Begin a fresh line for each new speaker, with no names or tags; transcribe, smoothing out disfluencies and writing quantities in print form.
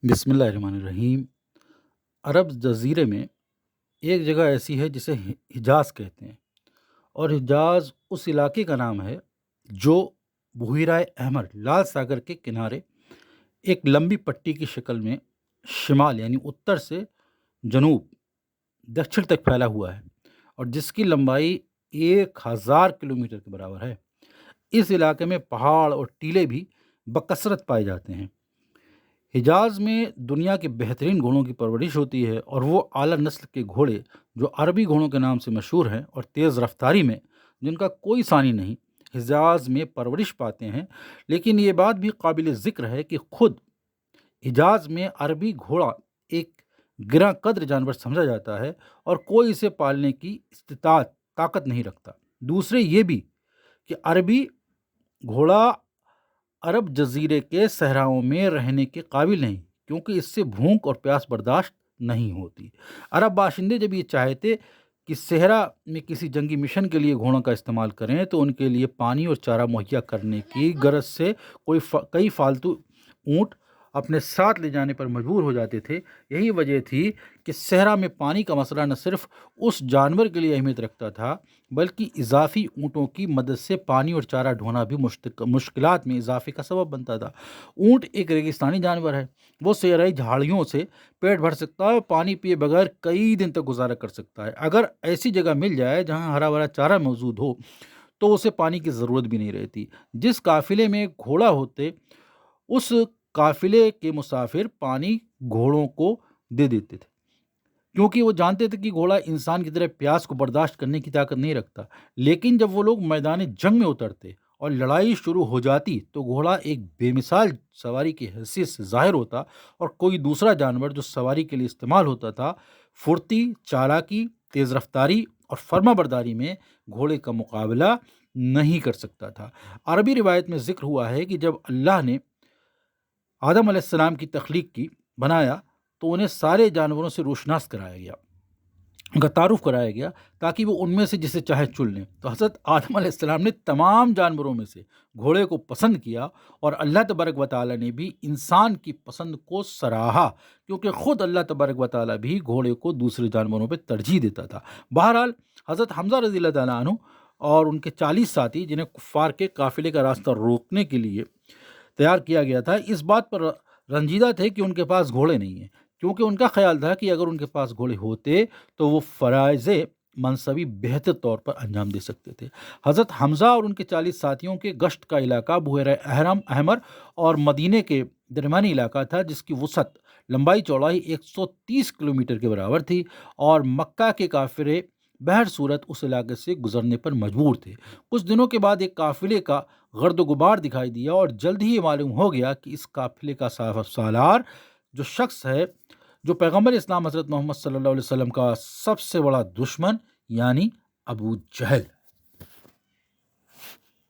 بسم اللہ الرحمن الرحیم۔ عرب جزیرے میں ایک جگہ ایسی ہے جسے حجاز کہتے ہیں، اور حجاز اس علاقے کا نام ہے جو بحیرہ احمر لال ساگر کے کنارے ایک لمبی پٹی کی شکل میں شمال یعنی اتر سے جنوب دکشن تک پھیلا ہوا ہے، اور جس کی لمبائی 1000 کلومیٹر کے برابر ہے۔ اس علاقے میں پہاڑ اور ٹیلے بھی بکثرت پائے جاتے ہیں۔ حجاز میں دنیا کے بہترین گھوڑوں کی پرورش ہوتی ہے، اور وہ اعلیٰ نسل کے گھوڑے جو عربی گھوڑوں کے نام سے مشہور ہیں اور تیز رفتاری میں جن کا کوئی ثانی نہیں، حجاز میں پرورش پاتے ہیں۔ لیکن یہ بات بھی قابل ذکر ہے کہ خود حجاز میں عربی گھوڑا ایک گراں قدر جانور سمجھا جاتا ہے، اور کوئی اسے پالنے کی طاقت نہیں رکھتا۔ دوسرے یہ بھی کہ عربی گھوڑا عرب جزیرے کے صحراؤں میں رہنے کے قابل نہیں، کیونکہ اس سے بھوک اور پیاس برداشت نہیں ہوتی۔ عرب باشندے جب یہ چاہتے کہ صحرا میں کسی جنگی مشن کے لیے گھوڑوں کا استعمال کریں تو ان کے لیے پانی اور چارہ مہیا کرنے کی غرض سے کئی فالتو اونٹ اپنے ساتھ لے جانے پر مجبور ہو جاتے تھے۔ یہی وجہ تھی کہ صحرا میں پانی کا مسئلہ نہ صرف اس جانور کے لیے اہمیت رکھتا تھا، بلکہ اضافی اونٹوں کی مدد سے پانی اور چارہ ڈھونا بھی مشکلات میں اضافے کا سبب بنتا تھا۔ اونٹ ایک ریگستانی جانور ہے، وہ صحرائی جھاڑیوں سے پیٹ بھر سکتا ہے اور پانی پیے بغیر کئی دن تک گزارا کر سکتا ہے۔ اگر ایسی جگہ مل جائے جہاں ہرا بھرا چارہ موجود ہو تو اسے پانی کی ضرورت بھی نہیں رہتی۔ جس قافلے میں گھوڑا ہوتے اس قافلے کے مسافر پانی گھوڑوں کو دے دیتے تھے، کیونکہ وہ جانتے تھے کہ گھوڑا انسان کی طرح پیاس کو برداشت کرنے کی طاقت نہیں رکھتا۔ لیکن جب وہ لوگ میدان جنگ میں اترتے اور لڑائی شروع ہو جاتی تو گھوڑا ایک بے مثال سواری کی حیثیت سے ظاہر ہوتا، اور کوئی دوسرا جانور جو سواری کے لیے استعمال ہوتا تھا پھرتی، چالاکی، تیز رفتاری اور فرما برداری میں گھوڑے کا مقابلہ نہیں کر سکتا تھا۔ عربی روایت میں ذکر ہوا ہے کہ جب اللہ نے آدم علیہ السلام کی تخلیق کی بنایا تو انہیں سارے جانوروں سے روشناس کرایا گیا، ان کا تعارف کرایا گیا تاکہ وہ ان میں سے جسے چاہے چن لیں۔ تو حضرت آدم علیہ السلام نے تمام جانوروں میں سے گھوڑے کو پسند کیا، اور اللہ تبارک و تعالیٰ نے بھی انسان کی پسند کو سراہا، کیونکہ خود اللہ تبارک و تعالیٰ بھی گھوڑے کو دوسرے جانوروں پہ ترجیح دیتا تھا۔ بہرحال حضرت حمزہ رضی اللہ تعالیٰ عنہ اور ان کے 40 ساتھی جنہیں کفار کے قافلے کا راستہ روکنے کے لیے تیار کیا گیا تھا، اس بات پر رنجیدہ تھے کہ ان کے پاس گھوڑے نہیں ہیں، کیونکہ ان کا خیال تھا کہ اگر ان کے پاس گھوڑے ہوتے تو وہ فرائض منصبی بہتر طور پر انجام دے سکتے تھے۔ حضرت حمزہ اور ان کے 40 ساتھیوں کے گشت کا علاقہ بحیرہ احمر اور مدینے کے درمیانی علاقہ تھا، جس کی وسعت لمبائی چوڑائی 130 کلومیٹر کے برابر تھی، اور مکہ کے کافرے بہر صورت اس علاقے سے گزرنے پر مجبور تھے۔ کچھ دنوں کے بعد ایک قافلے کا گرد و غبار دکھائی دیا، اور جلد ہی یہ معلوم ہو گیا کہ اس قافلے کا سالار جو شخص ہے جو پیغمبر اسلام حضرت محمد صلی اللہ علیہ وسلم کا سب سے بڑا دشمن یعنی ابو جہل